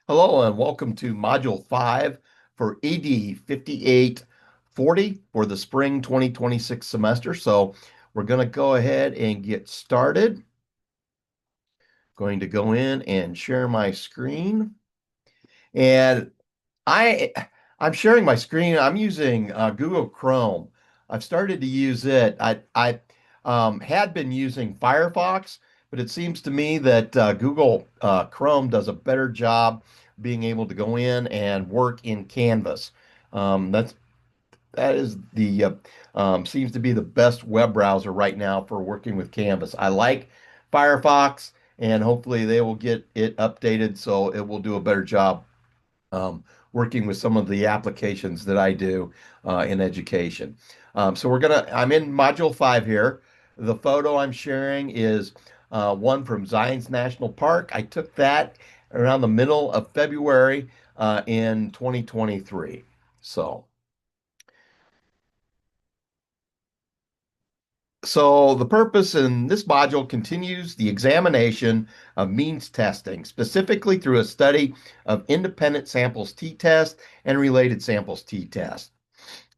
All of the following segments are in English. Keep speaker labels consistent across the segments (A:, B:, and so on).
A: Hello and welcome to Module 5 for ED 5840 for the spring 2026 semester. So we're going to go ahead and get started. Going to go in and share my screen. And I I'm sharing my screen. I'm using Google Chrome. I've started to use it. I had been using Firefox, but it seems to me that Google Chrome does a better job being able to go in and work in Canvas. That is the seems to be the best web browser right now for working with Canvas. I like Firefox, and hopefully they will get it updated so it will do a better job working with some of the applications that I do in education. I'm in Module 5 here. The photo I'm sharing is one from Zions National Park. I took that around the middle of February in 2023. So. So the purpose in this module continues the examination of means testing, specifically through a study of independent samples t-test and related samples t-test.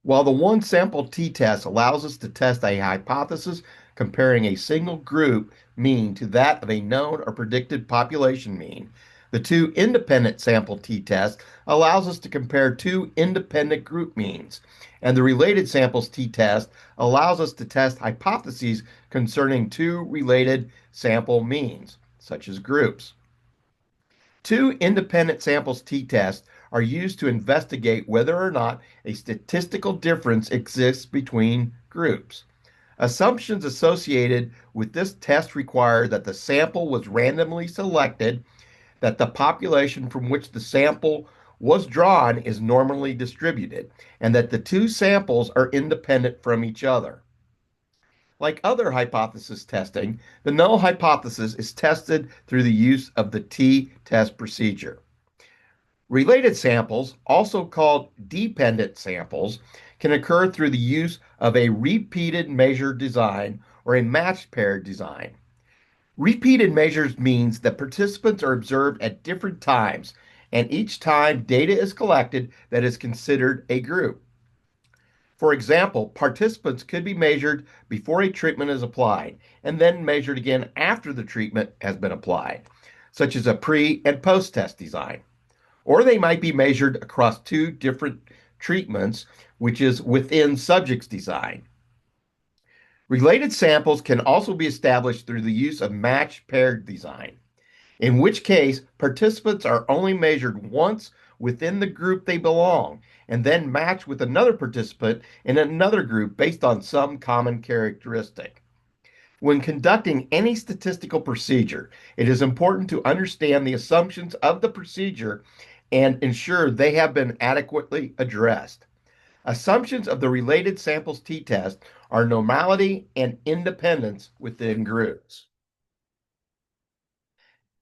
A: While the one sample t-test allows us to test a hypothesis comparing a single group mean to that of a known or predicted population mean, the two independent sample t-test allows us to compare two independent group means, and the related samples t-test allows us to test hypotheses concerning two related sample means, such as groups. Two independent samples t-tests are used to investigate whether or not a statistical difference exists between groups. Assumptions associated with this test require that the sample was randomly selected, that the population from which the sample was drawn is normally distributed, and that the two samples are independent from each other. Like other hypothesis testing, the null hypothesis is tested through the use of the t-test procedure. Related samples, also called dependent samples, can occur through the use of a repeated measure design or a matched pair design. Repeated measures means that participants are observed at different times, and each time data is collected that is considered a group. For example, participants could be measured before a treatment is applied and then measured again after the treatment has been applied, such as a pre and post test design. Or they might be measured across two different treatments, which is within subjects design. Related samples can also be established through the use of matched paired design, in which case participants are only measured once within the group they belong and then matched with another participant in another group based on some common characteristic. When conducting any statistical procedure, it is important to understand the assumptions of the procedure and ensure they have been adequately addressed. Assumptions of the related samples t-test are normality and independence within groups.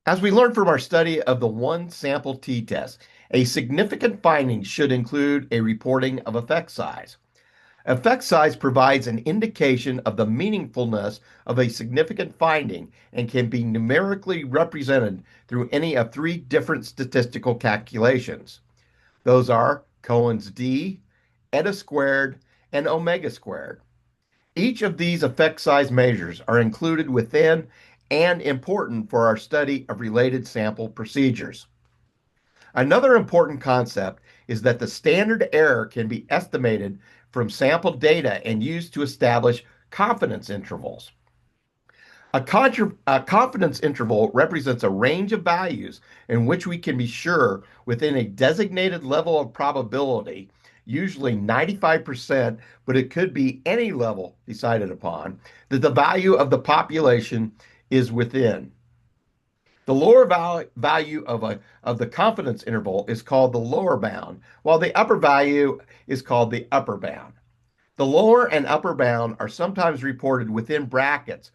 A: As we learned from our study of the one sample t-test, a significant finding should include a reporting of effect size. Effect size provides an indication of the meaningfulness of a significant finding and can be numerically represented through any of three different statistical calculations. Those are Cohen's d, eta squared, and omega squared. Each of these effect size measures are included within and important for our study of related sample procedures. Another important concept is that the standard error can be estimated from sample data and used to establish confidence intervals. A confidence interval represents a range of values in which we can be sure within a designated level of probability, usually 95%, but it could be any level decided upon, that the value of the population is within. The lower value of the confidence interval is called the lower bound, while the upper value is called the upper bound. The lower and upper bound are sometimes reported within brackets,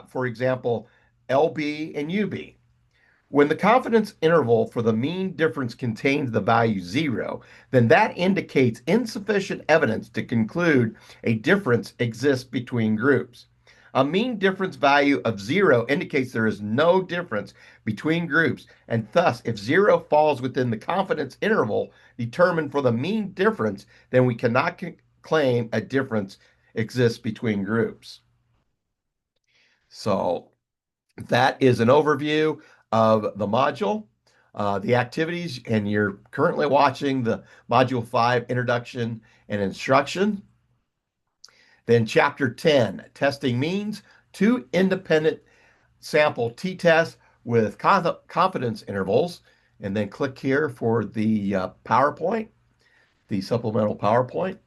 A: for example, LB and UB. When the confidence interval for the mean difference contains the value 0, then that indicates insufficient evidence to conclude a difference exists between groups. A mean difference value of 0 indicates there is no difference between groups, and thus, if 0 falls within the confidence interval determined for the mean difference, then we cannot claim a difference exists between groups. So that is an overview of the module, the activities, and you're currently watching the Module 5 Introduction and Instruction. Then Chapter 10, Testing Means, 2 independent sample t-tests with confidence intervals. And then click here for the PowerPoint, the supplemental PowerPoint.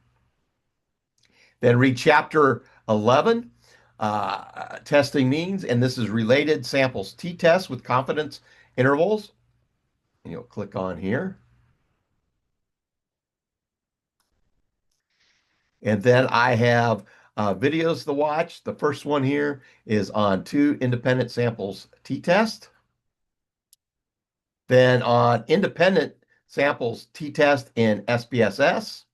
A: Then read Chapter 11, Testing Means, and this is related samples t-tests with confidence intervals. And you'll click on here. And then I have videos to watch. The first one here is on 2 independent samples t-test. Then on independent samples t-test in SPSS.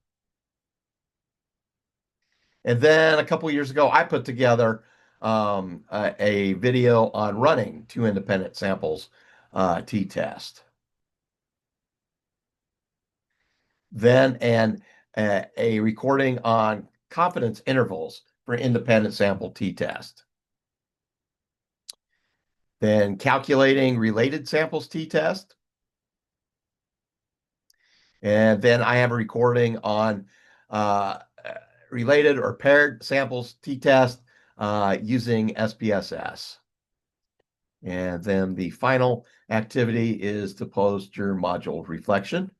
A: And then a couple years ago, I put together a video on running 2 independent samples t-test. Then a recording on confidence intervals for independent sample t-test. Then calculating related samples t-test. And then I have a recording on related or paired samples t-test using SPSS. And then the final activity is to post your module reflection.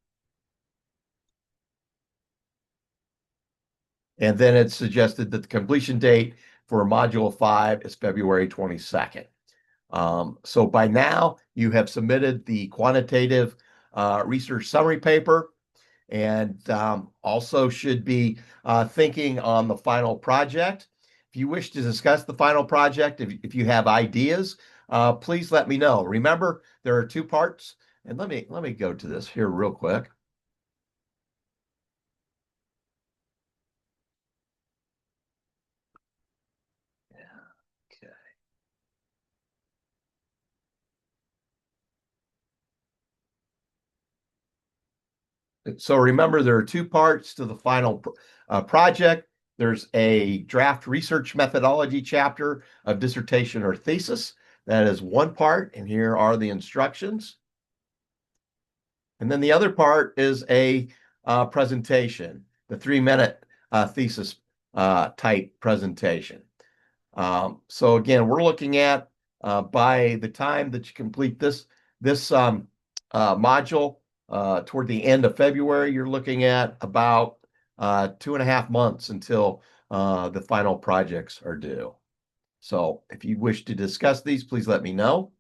A: And then it's suggested that the completion date for Module 5 is February 22nd. So by now, you have submitted the quantitative research summary paper, and also should be thinking on the final project. If you wish to discuss the final project, if you have ideas, please let me know. Remember, there are 2 parts, and let me go to this here real quick. So remember, there are 2 parts to the final project. There's a draft research methodology chapter of dissertation or thesis. That is one part, and here are the instructions. And then the other part is a presentation, the 3-minute thesis type presentation. So again, we're looking at by the time that you complete this module, toward the end of February, you're looking at about 2.5 months until the final projects are due. So if you wish to discuss these, please let me know.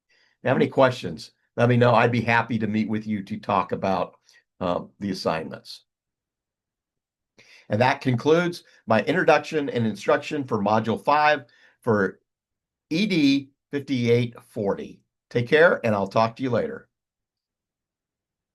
A: If you have any questions, let me know. I'd be happy to meet with you to talk about the assignments. And that concludes my introduction and instruction for Module 5 for ED 5840. Take care, and I'll talk to you later.